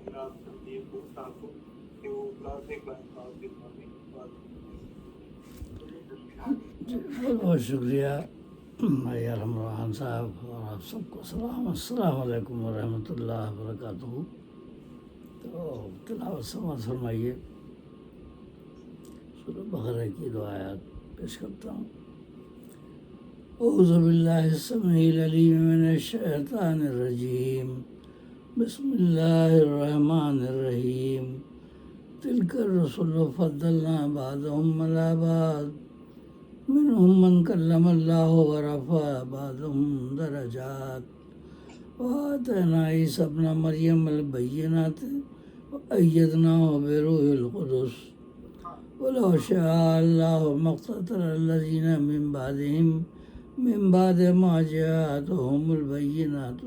بہت بہت شکریہ بھائی رحمان صاحب، اور آپ سب کو السلام علیکم ورحمۃ اللہ وبرکاتہ۔ تو تلاوت سماعت فرمائیے، سورہ بقرہ کی دو آیات پیش کرتا ہوں۔ اعوذ باللہ السمیع العلیم من الشیطان الرجیم، بسم اللہ الرحمن الرحیم۔ تلک الرسل فضلنا بعضهم علی بعض، منهم من کلم اللہ ورفع بعضهم درجات، وآتینا عیسی ابن مریم البینات وأیدناہ بروح القدس، ولو شاء اللہ ما اقتتل الذین من بعد ما جاءتهم البینات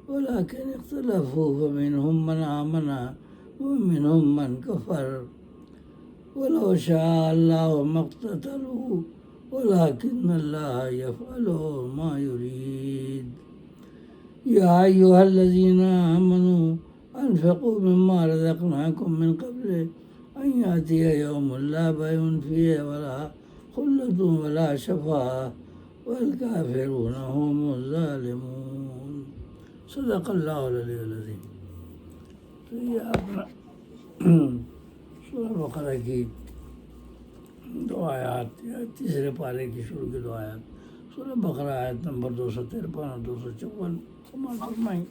ولكن اختلفوا فمنهم من آمن ومنهم من كفر، ولو شاء الله ما اقتتلوا ولكن الله يفعل ما يريد۔ يا أيها الذين آمنوا أنفقوا مما رزقناكم من قبل أن يأتي يوم لا بيع فيه ولا خلة ولا شفاعة والكافرون هم الظالمون۔ صدق اللہ العلی العظیم۔ تو یہ اپنا سورہ بقرہ کی دو آیات، یا تیسرے پارے کی شروع کی دو آیات، سورہ بقرہ آیت نمبر 253 اور 254 سماعت فرمائیں،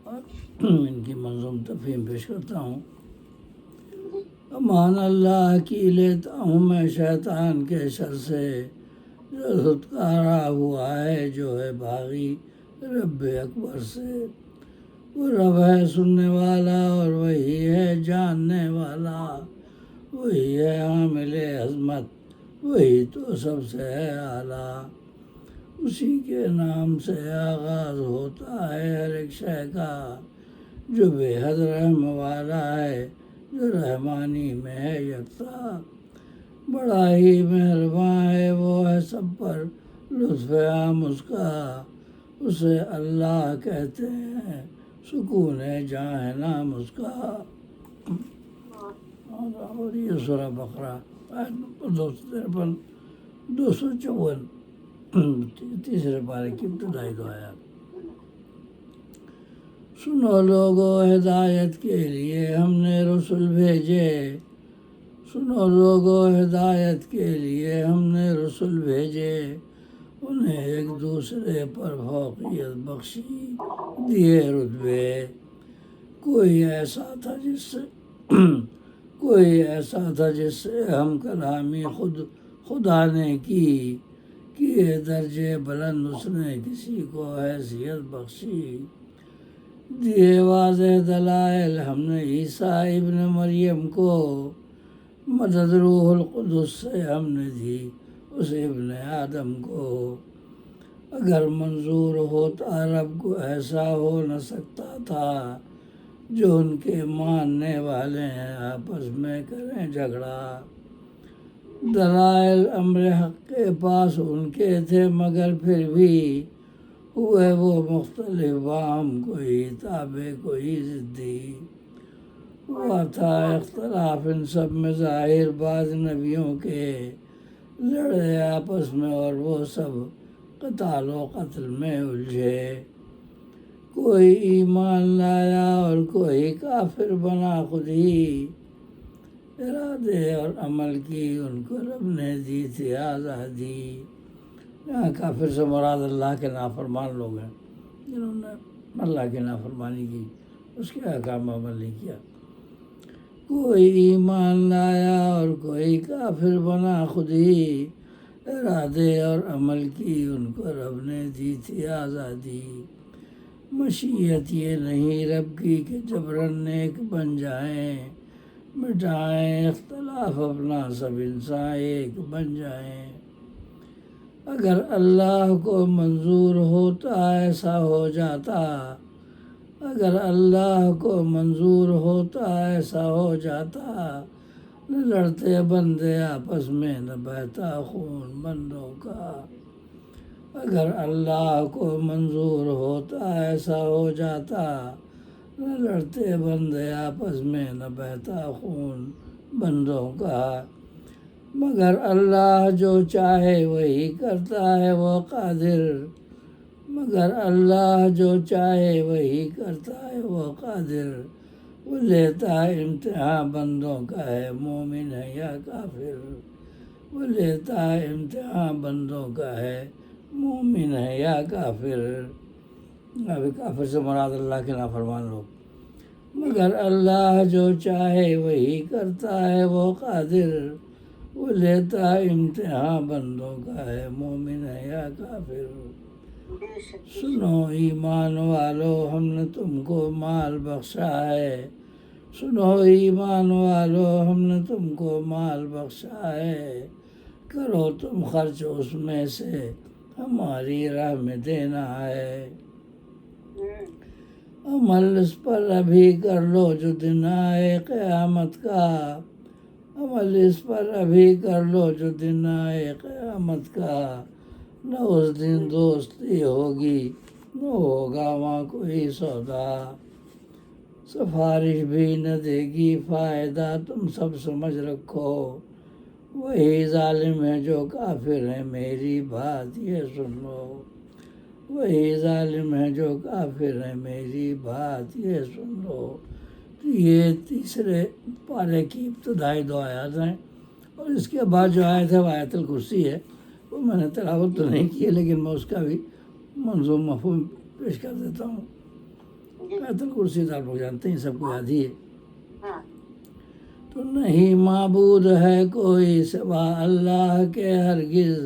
اور ان کی منظوم تفہیم پیش کرتا ہوں۔ امان اللہ کی لیتا ہوں میں شیطان کے شر سے، جو دھتکارا ہوا ہے جو ہے باغی رب اکبر سے۔ وہ رب ہے سننے والا اور وہی ہے جاننے والا، وہی ہے عامل عظمت، وہی تو سب سے ہے اعلیٰ۔ اسی کے نام سے آغاز ہوتا ہے ہر ایک شے کا، جو بے حد رحم والا ہے، جو رحمانی میں ہے یکتا۔ بڑا ہی مہرباں ہے وہ ہے سب پر، لطف عام اس کا، اسے اللہ کہتے ہیں، سکون جاں ہے نام اس کا۔ اور یہ سورہ بقرہ آیت نمبر 253 254 تیسرے پارے کی ابتدائی دو آیات۔ سنو لوگو ہدایت کے لیے ہم نے رسول بھیجے، سنو لوگو ہدایت کے لیے ہم نے رسول بھیجے، انہیں ایک دوسرے پر فوقیت بخشی، دیے رتبے۔ کوئی ایسا تھا جس سے ہم کلامی خدا نے کی، کیے درجے بلند اس نے کسی کو حیثیت بخشی۔ دیے واضح دلائل ہم نے عیسیٰ ابن مریم کو، مدد روح القدس سے ہم نے دی اس ابن آدم کو۔ اگر منظور ہوتا رب کو ایسا ہو نہ سکتا تھا، جو ان کے ماننے والے ہیں آپس میں کریں جھگڑا۔ دلائل امر حق کے پاس ان کے تھے مگر پھر بھی ہوئے وہ مختلف، باہم کوئی تابع کوئی ضدی۔ ہوا تھا اختلاف ان سب میں ظاہر، بعض نبیوں کے لڑے آپس میں اور وہ سب قتال و قتل میں الجھے۔ کوئی ایمان لایا اور کوئی کافر بنا، خود ہی ارادے اور عمل کی ان کو رب نے دی تھی آزادی۔ یہاں کافر سے مراد اللہ کے نافرمان لوگ ہیں، جنہوں نے اللہ کی نافرمانی کی، اس کے احکام عمل نہیں کیا۔ کوئی ایمان لایا اور کوئی کافر بنا، خود ہی ارادے اور عمل کی ان کو رب نے دی تھی آزادی۔ مشیت یہ نہیں رب کی کہ جبرن نیک بن جائیں، مٹائیں اختلاف اپنا سب انسان ایک بن جائیں۔ اگر اللہ کو منظور ہوتا ایسا ہو جاتا، اگر اللہ کو منظور ہوتا ایسا ہو جاتا، نہ لڑتے بندے آپس میں نہ بہتا خون بندوں کا۔ اگر اللہ کو منظور ہوتا ایسا ہو جاتا، نہ لڑتے بندے آپس میں، نہ بہتا خون بندوں کا، مگر اللہ جو چاہے وہی کرتا ہے وہ قادر، مگر اللہ جو چاہے وہی کرتا ہے وہ قادر، وہ لیتا ہے امتحان بندوں کا ہے مومن ہے یا کافر، وہ لیتا ہے امتحان بندوں کا ہے مومن ہے یا کافر۔ ابھی کافر سے مراد اللہ کے نافرمان لوگ، مگر اللہ جو چاہے وہی کرتا ہے وہ قادر، وہ لیتا ہے امتحان بندوں کا ہے مومن ہے یا کافر۔ سنو ایمان والو ہم نے تم کو مال بخشا ہے، سنو ایمان والو ہم نے تم کو مال بخشا ہے، کرو تم خرچ اس میں سے ہماری راہ میں دینا ہے، عمل اس پر ابھی کر لو جو دن آئے قیامت کا، عمل اس پر ابھی کر لو جو دن آئے قیامت کا، نہ اس دن دوستی ہوگی نہ ہوگا وہاں کوئی سودا، سفارش بھی نہ دے گی فائدہ تم سب سمجھ رکھو، وہی ظالم ہے جو کافر ہے میری بات یہ سن لو، وہی ظالم ہے جو کافر ہے میری بات یہ سن لو۔ تو یہ تیسرے پارے کی ابتدائی دو آیات ہیں، اور اس کے بعد جو آیت ہے وہ آیت الکرسی ہے، وہ میں نے تلاوت تو نہیں کی ہے لیکن میں اس کا بھی منظوم مفہوم پیش کر دیتا ہوں۔ آیت الکرسی تو آپ لوگ جانتے ہیں، سب کو یاد ہی ہے۔ تو نہیں معبود ہے کوئی سوا اللہ کے ہرگز،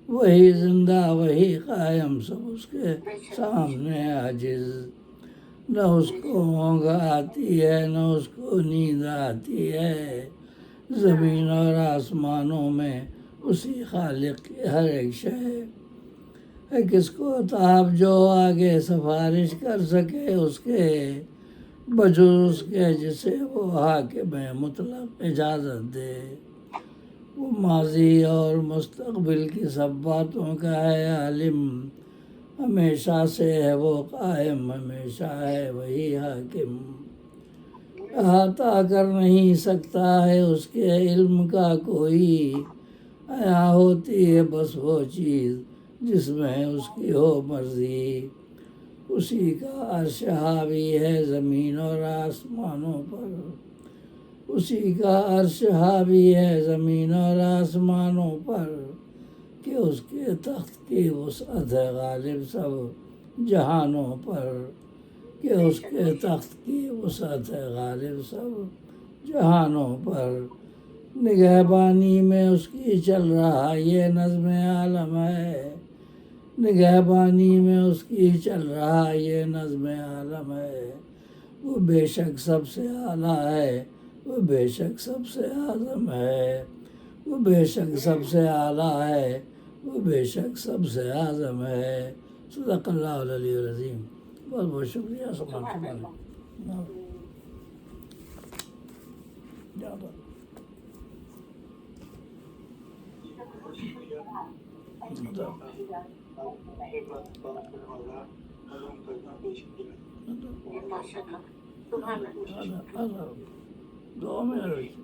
وہی زندہ وہی قائم سب اس کے سامنے عاجز، نہ اس کو اونگ آتی ہے نہ اس کو نیند آتی ہے، زمین اور آسمانوں میں اسی خالق کی ہر ایک شے ہے، کس کو تاب جو آگے سفارش کر سکے اس کے، بجز اس کے جسے وہ حاکم مطلق اجازت دے، وہ ماضی اور مستقبل کی سب باتوں کا ہے عالم، ہمیشہ سے ہے وہ قائم ہمیشہ ہے وہی حاکم، احاطہ کر نہیں سکتا ہے اس کے علم کا کوئی، عیاں ہوتی ہے بس وہ چیز جس میں اس کی ہو مرضی، اسی کا عرش حاوی ہے زمین اور آسمانوں پر، اسی کا عرش حاوی ہے زمین اور آسمانوں پر، کہ اس کے تخت کی وسعت ہے غالب سب جہانوں پر، کہ اس کے تخت کی وسعت ہے غالب سب جہانوں پر، نگہبانی میں اس کی چل رہا یہ نظم عالم ہے، نگہبانی میں اس کی چل رہا یہ نظم عالم ہے، وہ بے شک سب سے اعلیٰ ہے وہ بے شک سب سے اعظم ہے، وہ بے شک سب سے اعلیٰ ہے وہ بے شک سب سے اعظم ہے۔ صدق اللہ العلی العظیم۔ بہت بہت شکریہ۔ دعا میں رکھیے۔